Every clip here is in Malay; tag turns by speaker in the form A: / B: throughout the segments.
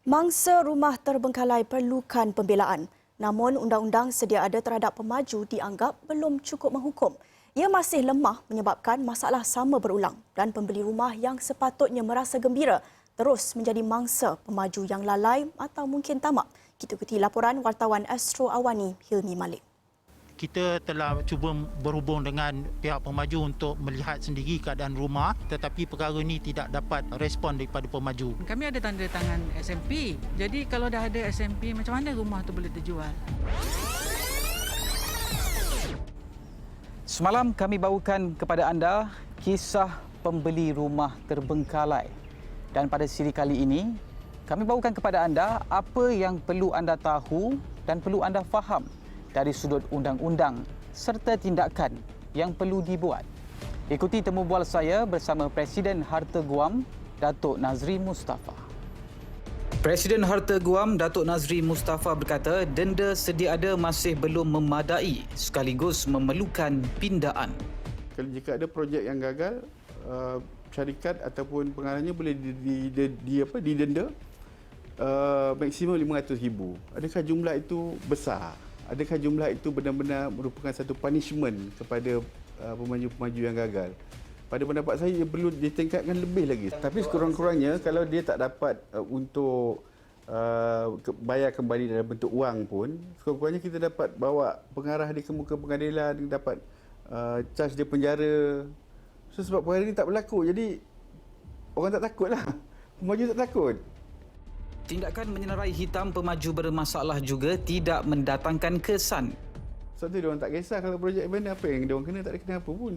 A: Mangsa rumah terbengkalai perlukan pembelaan. Namun, undang-undang sedia ada terhadap pemaju dianggap belum cukup menghukum. Ia masih lemah menyebabkan masalah sama berulang dan pembeli rumah yang sepatutnya merasa gembira terus menjadi mangsa pemaju yang lalai atau mungkin tamak. Kita ikuti laporan wartawan Astro Awani Hilmi Malik.
B: Kita telah cuba berhubung dengan pihak pemaju untuk melihat sendiri keadaan rumah, tetapi perkara ini tidak dapat respon daripada pemaju.
C: Kami ada tanda tangan SMP. Jadi kalau dah ada SMP, macam mana rumah tu boleh terjual?
D: Semalam kami bawakan kepada anda kisah pembeli rumah terbengkalai. Dan pada siri kali ini, kami bawakan kepada anda apa yang perlu anda tahu dan perlu anda faham dari sudut undang-undang serta tindakan yang perlu dibuat. Ikuti temu bual saya bersama Presiden Harta Guam, Datuk Nazri Mustafa. Presiden Harta Guam, Datuk Nazri Mustafa berkata denda sedia ada masih belum memadai sekaligus memerlukan pindaan.
E: Kalau jika ada projek yang gagal, syarikat ataupun pengarahnya boleh didenda maksimum RM500,000. Adakah jumlah itu besar? Adakah jumlah itu benar-benar merupakan satu punishment kepada pemaju-pemaju yang gagal? Pada pendapat saya, ia perlu ditingkatkan lebih lagi. Tapi sekurang-kurangnya, kalau dia tak dapat untuk bayar kembali dalam bentuk wang pun, sekurang-kurangnya kita dapat bawa pengarah dia ke muka pengadilan, dapat charge dia penjara. So, sebab perkara ini tak berlaku, jadi orang tak takutlah. Pemaju tak takut.
D: Tindakan menyenarai hitam pemaju bermasalah juga tidak mendatangkan kesan.
E: Sebab tu diorang tak kisah kalau projek mana apa yang diorang kena, tak ada kena apa pun.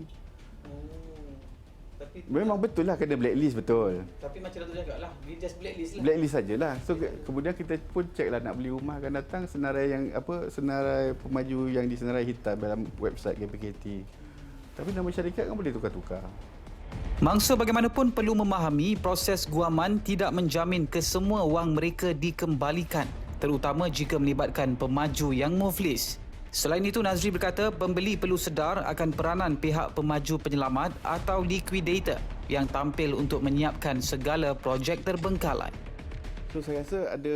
E: Memang betul lah kena blacklist, betul.
D: Tapi macam Datuk cakap lah, dia just blacklist lah.
E: Blacklist sajalah. So kemudian kita pun cek lah nak beli rumah akan datang senarai pemaju yang disenarai hitam dalam website KPKT. Tapi nama syarikat kan boleh tukar-tukar.
D: Mangsa bagaimanapun perlu memahami proses guaman tidak menjamin kesemua wang mereka dikembalikan, terutama jika melibatkan pemaju yang muflis. Selain itu, Nazri berkata pembeli perlu sedar akan peranan pihak pemaju penyelamat atau liquidator yang tampil untuk menyiapkan segala projek terbengkalai.
E: So saya rasa ada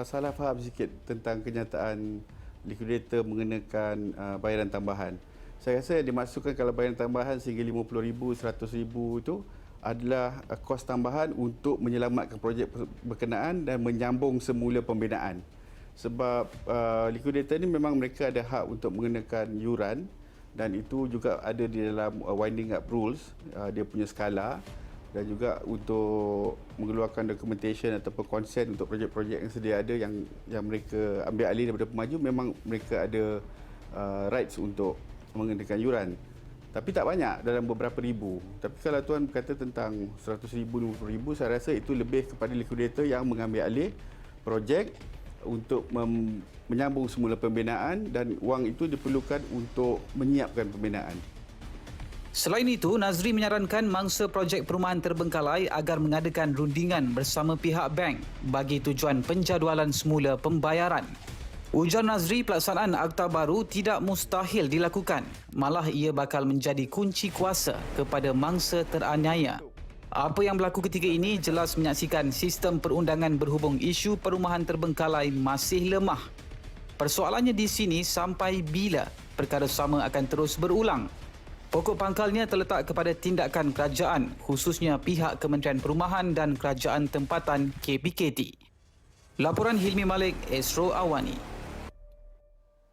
E: salah faham sikit tentang kenyataan liquidator mengenakan bayaran tambahan. Saya rasa yang dimaksudkan kalau bayaran tambahan sehingga RM50,000, RM100,000 itu adalah kos tambahan untuk menyelamatkan projek berkenaan dan menyambung semula pembinaan. Sebab liquidator ini memang mereka ada hak untuk mengenakan yuran dan itu juga ada di dalam winding up rules, dia punya skala, dan juga untuk mengeluarkan documentation ataupun consent untuk projek-projek yang sedia ada yang mereka ambil alih daripada pemaju, memang mereka ada rights untuk mengenakan yuran. Tapi tak banyak, dalam beberapa ribu. Tapi kalau tuan berkata tentang RM100,000, RM50,000, saya rasa itu lebih kepada liquidator yang mengambil alih projek untuk menyambung semula pembinaan dan wang itu diperlukan untuk menyiapkan pembinaan.
D: Selain itu, Nazri menyarankan mangsa projek perumahan terbengkalai agar mengadakan rundingan bersama pihak bank bagi tujuan penjadualan semula pembayaran. Ujar Nazri, pelaksanaan akta baru tidak mustahil dilakukan. Malah ia bakal menjadi kunci kuasa kepada mangsa teraniaya. Apa yang berlaku ketika ini jelas menyaksikan sistem perundangan berhubung isu perumahan terbengkalai masih lemah. Persoalannya di sini sampai bila perkara sama akan terus berulang. Pokok pangkalnya terletak kepada tindakan kerajaan, khususnya pihak Kementerian Perumahan dan Kerajaan Tempatan KPKT. Laporan Hilmi Malik, Astro Awani.